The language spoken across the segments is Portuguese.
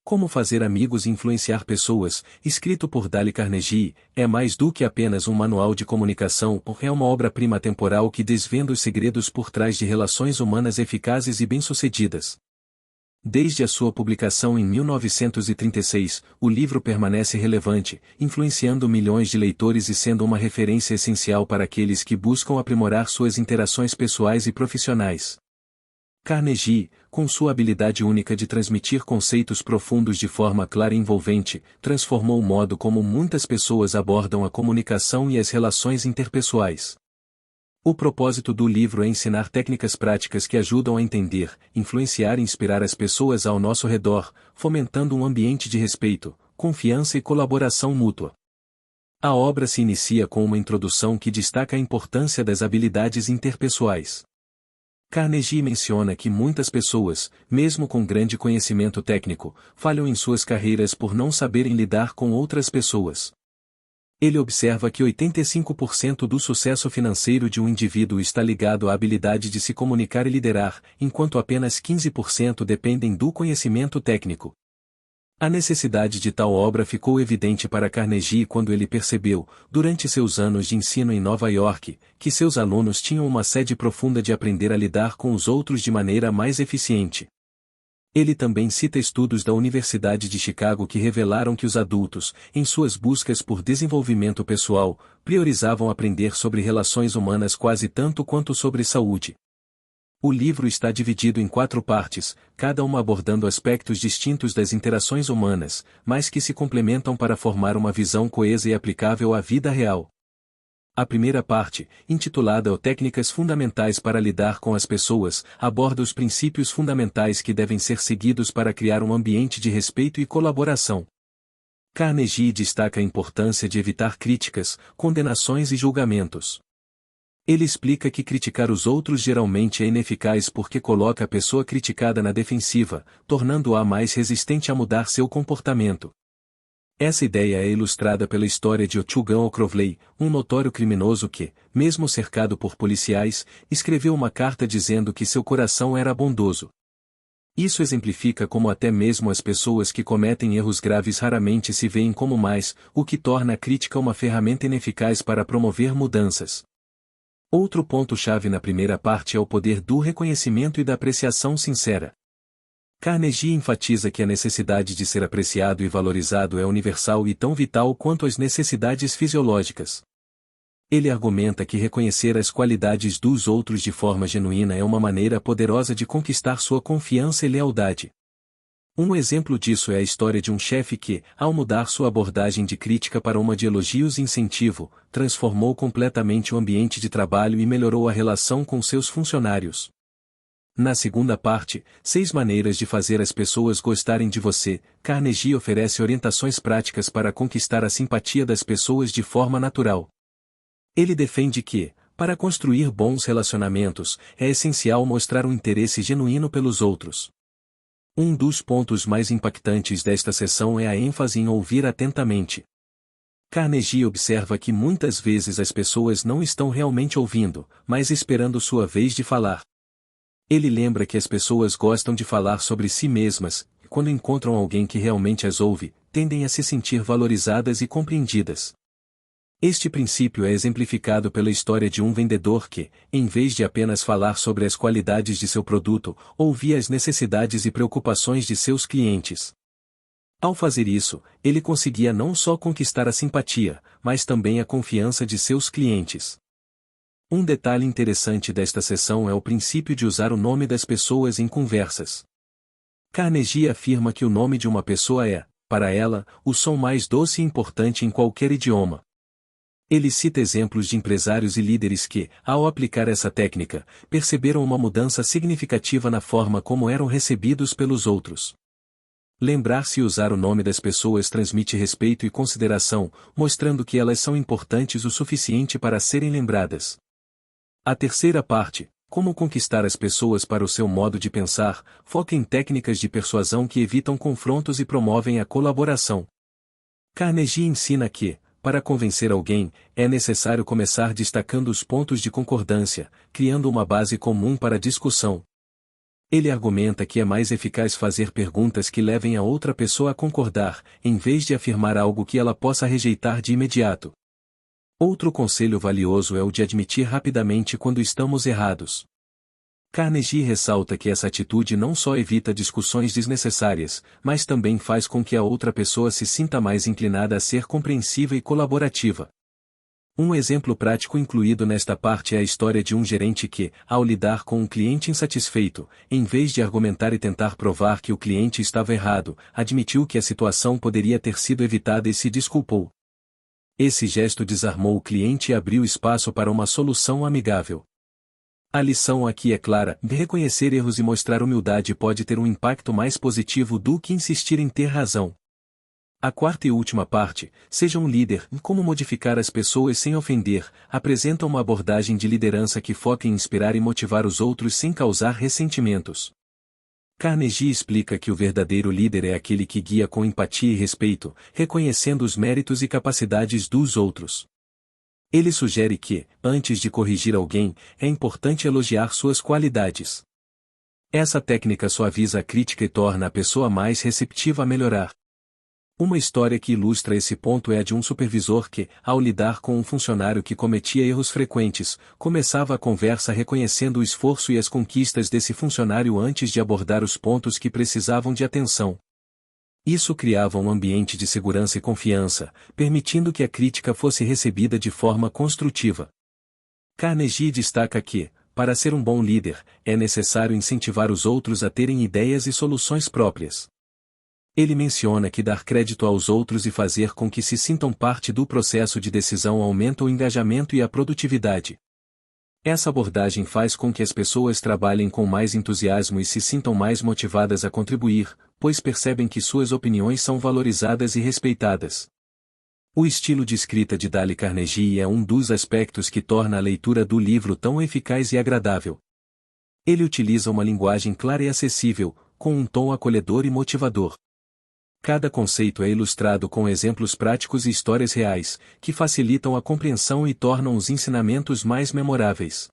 Como Fazer Amigos e Influenciar Pessoas, escrito por Dale Carnegie, é mais do que apenas um manual de comunicação, é uma obra-prima temporal que desvenda os segredos por trás de relações humanas eficazes e bem-sucedidas. Desde a sua publicação em 1936, o livro permanece relevante, influenciando milhões de leitores e sendo uma referência essencial para aqueles que buscam aprimorar suas interações pessoais e profissionais. Carnegie, com sua habilidade única de transmitir conceitos profundos de forma clara e envolvente, transformou o modo como muitas pessoas abordam a comunicação e as relações interpessoais. O propósito do livro é ensinar técnicas práticas que ajudam a entender, influenciar e inspirar as pessoas ao nosso redor, fomentando um ambiente de respeito, confiança e colaboração mútua. A obra se inicia com uma introdução que destaca a importância das habilidades interpessoais. Carnegie menciona que muitas pessoas, mesmo com grande conhecimento técnico, falham em suas carreiras por não saberem lidar com outras pessoas. Ele observa que 85% do sucesso financeiro de um indivíduo está ligado à habilidade de se comunicar e liderar, enquanto apenas 15% dependem do conhecimento técnico. A necessidade de tal obra ficou evidente para Carnegie quando ele percebeu, durante seus anos de ensino em Nova York, que seus alunos tinham uma sede profunda de aprender a lidar com os outros de maneira mais eficiente. Ele também cita estudos da Universidade de Chicago que revelaram que os adultos, em suas buscas por desenvolvimento pessoal, priorizavam aprender sobre relações humanas quase tanto quanto sobre saúde. O livro está dividido em 4 partes, cada uma abordando aspectos distintos das interações humanas, mas que se complementam para formar uma visão coesa e aplicável à vida real. A primeira parte, intitulada Técnicas Fundamentais para Lidar com as Pessoas, aborda os princípios fundamentais que devem ser seguidos para criar um ambiente de respeito e colaboração. Carnegie destaca a importância de evitar críticas, condenações e julgamentos. Ele explica que criticar os outros geralmente é ineficaz porque coloca a pessoa criticada na defensiva, tornando-a mais resistente a mudar seu comportamento. Essa ideia é ilustrada pela história de Otugan O'Crovley, um notório criminoso que, mesmo cercado por policiais, escreveu uma carta dizendo que seu coração era bondoso. Isso exemplifica como até mesmo as pessoas que cometem erros graves raramente se veem como mais, o que torna a crítica uma ferramenta ineficaz para promover mudanças. Outro ponto-chave na primeira parte é o poder do reconhecimento e da apreciação sincera. Carnegie enfatiza que a necessidade de ser apreciado e valorizado é universal e tão vital quanto as necessidades fisiológicas. Ele argumenta que reconhecer as qualidades dos outros de forma genuína é uma maneira poderosa de conquistar sua confiança e lealdade. Um exemplo disso é a história de um chefe que, ao mudar sua abordagem de crítica para uma de elogios e incentivo, transformou completamente o ambiente de trabalho e melhorou a relação com seus funcionários. Na segunda parte, 6 maneiras de fazer as pessoas gostarem de você, Carnegie oferece orientações práticas para conquistar a simpatia das pessoas de forma natural. Ele defende que, para construir bons relacionamentos, é essencial mostrar um interesse genuíno pelos outros. Um dos pontos mais impactantes desta seção é a ênfase em ouvir atentamente. Carnegie observa que muitas vezes as pessoas não estão realmente ouvindo, mas esperando sua vez de falar. Ele lembra que as pessoas gostam de falar sobre si mesmas, e quando encontram alguém que realmente as ouve, tendem a se sentir valorizadas e compreendidas. Este princípio é exemplificado pela história de um vendedor que, em vez de apenas falar sobre as qualidades de seu produto, ouvia as necessidades e preocupações de seus clientes. Ao fazer isso, ele conseguia não só conquistar a simpatia, mas também a confiança de seus clientes. Um detalhe interessante desta seção é o princípio de usar o nome das pessoas em conversas. Carnegie afirma que o nome de uma pessoa é, para ela, o som mais doce e importante em qualquer idioma. Ele cita exemplos de empresários e líderes que, ao aplicar essa técnica, perceberam uma mudança significativa na forma como eram recebidos pelos outros. Lembrar-se e usar o nome das pessoas transmite respeito e consideração, mostrando que elas são importantes o suficiente para serem lembradas. A terceira parte, como conquistar as pessoas para o seu modo de pensar, foca em técnicas de persuasão que evitam confrontos e promovem a colaboração. Carnegie ensina que, para convencer alguém, é necessário começar destacando os pontos de concordância, criando uma base comum para a discussão. Ele argumenta que é mais eficaz fazer perguntas que levem a outra pessoa a concordar, em vez de afirmar algo que ela possa rejeitar de imediato. Outro conselho valioso é o de admitir rapidamente quando estamos errados. Carnegie ressalta que essa atitude não só evita discussões desnecessárias, mas também faz com que a outra pessoa se sinta mais inclinada a ser compreensiva e colaborativa. Um exemplo prático incluído nesta parte é a história de um gerente que, ao lidar com um cliente insatisfeito, em vez de argumentar e tentar provar que o cliente estava errado, admitiu que a situação poderia ter sido evitada e se desculpou. Esse gesto desarmou o cliente e abriu espaço para uma solução amigável. A lição aqui é clara: reconhecer erros e mostrar humildade pode ter um impacto mais positivo do que insistir em ter razão. A quarta e última parte, seja um líder, como modificar as pessoas sem ofender, apresenta uma abordagem de liderança que foca em inspirar e motivar os outros sem causar ressentimentos. Carnegie explica que o verdadeiro líder é aquele que guia com empatia e respeito, reconhecendo os méritos e capacidades dos outros. Ele sugere que, antes de corrigir alguém, é importante elogiar suas qualidades. Essa técnica suaviza a crítica e torna a pessoa mais receptiva a melhorar. Uma história que ilustra esse ponto é a de um supervisor que, ao lidar com um funcionário que cometia erros frequentes, começava a conversa reconhecendo o esforço e as conquistas desse funcionário antes de abordar os pontos que precisavam de atenção. Isso criava um ambiente de segurança e confiança, permitindo que a crítica fosse recebida de forma construtiva. Carnegie destaca que, para ser um bom líder, é necessário incentivar os outros a terem ideias e soluções próprias. Ele menciona que dar crédito aos outros e fazer com que se sintam parte do processo de decisão aumenta o engajamento e a produtividade. Essa abordagem faz com que as pessoas trabalhem com mais entusiasmo e se sintam mais motivadas a contribuir, pois percebem que suas opiniões são valorizadas e respeitadas. O estilo de escrita de Dale Carnegie é um dos aspectos que torna a leitura do livro tão eficaz e agradável. Ele utiliza uma linguagem clara e acessível, com um tom acolhedor e motivador. Cada conceito é ilustrado com exemplos práticos e histórias reais, que facilitam a compreensão e tornam os ensinamentos mais memoráveis.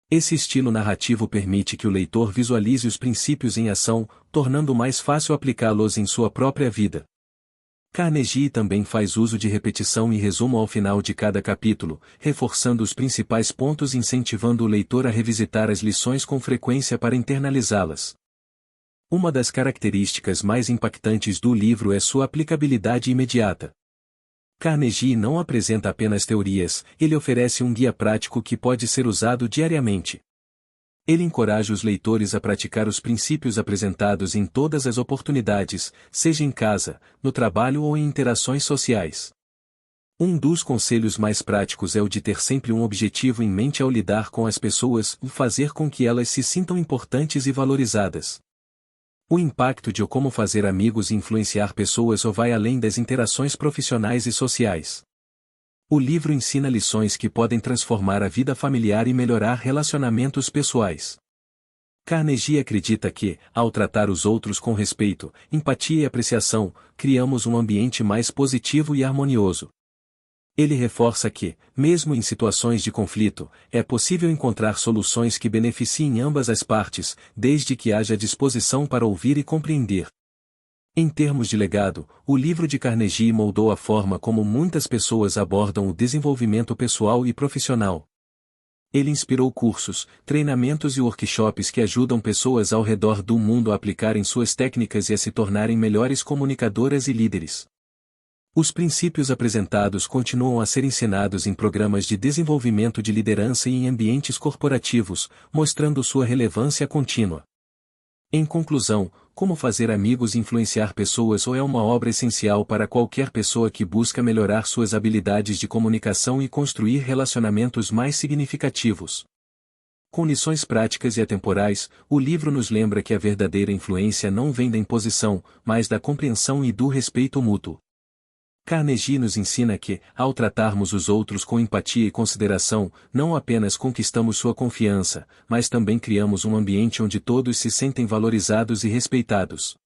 Esse estilo narrativo permite que o leitor visualize os princípios em ação, tornando mais fácil aplicá-los em sua própria vida. Carnegie também faz uso de repetição e resumo ao final de cada capítulo, reforçando os principais pontos e incentivando o leitor a revisitar as lições com frequência para internalizá-las. Uma das características mais impactantes do livro é sua aplicabilidade imediata. Carnegie não apresenta apenas teorias, ele oferece um guia prático que pode ser usado diariamente. Ele encoraja os leitores a praticar os princípios apresentados em todas as oportunidades, seja em casa, no trabalho ou em interações sociais. Um dos conselhos mais práticos é o de ter sempre um objetivo em mente ao lidar com as pessoas, fazer com que elas se sintam importantes e valorizadas. O impacto de como fazer amigos e influenciar pessoas vai além das interações profissionais e sociais. O livro ensina lições que podem transformar a vida familiar e melhorar relacionamentos pessoais. Carnegie acredita que, ao tratar os outros com respeito, empatia e apreciação, criamos um ambiente mais positivo e harmonioso. Ele reforça que, mesmo em situações de conflito, é possível encontrar soluções que beneficiem ambas as partes, desde que haja disposição para ouvir e compreender. Em termos de legado, o livro de Carnegie moldou a forma como muitas pessoas abordam o desenvolvimento pessoal e profissional. Ele inspirou cursos, treinamentos e workshops que ajudam pessoas ao redor do mundo a aplicarem suas técnicas e a se tornarem melhores comunicadoras e líderes. Os princípios apresentados continuam a ser ensinados em programas de desenvolvimento de liderança e em ambientes corporativos, mostrando sua relevância contínua. Em conclusão, Como fazer amigos e influenciar pessoas é uma obra essencial para qualquer pessoa que busca melhorar suas habilidades de comunicação e construir relacionamentos mais significativos. Com lições práticas e atemporais, o livro nos lembra que a verdadeira influência não vem da imposição, mas da compreensão e do respeito mútuo. Carnegie nos ensina que, ao tratarmos os outros com empatia e consideração, não apenas conquistamos sua confiança, mas também criamos um ambiente onde todos se sentem valorizados e respeitados.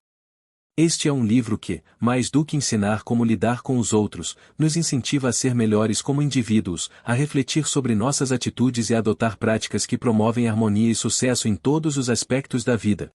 Este é um livro que, mais do que ensinar como lidar com os outros, nos incentiva a ser melhores como indivíduos, a refletir sobre nossas atitudes e a adotar práticas que promovem harmonia e sucesso em todos os aspectos da vida.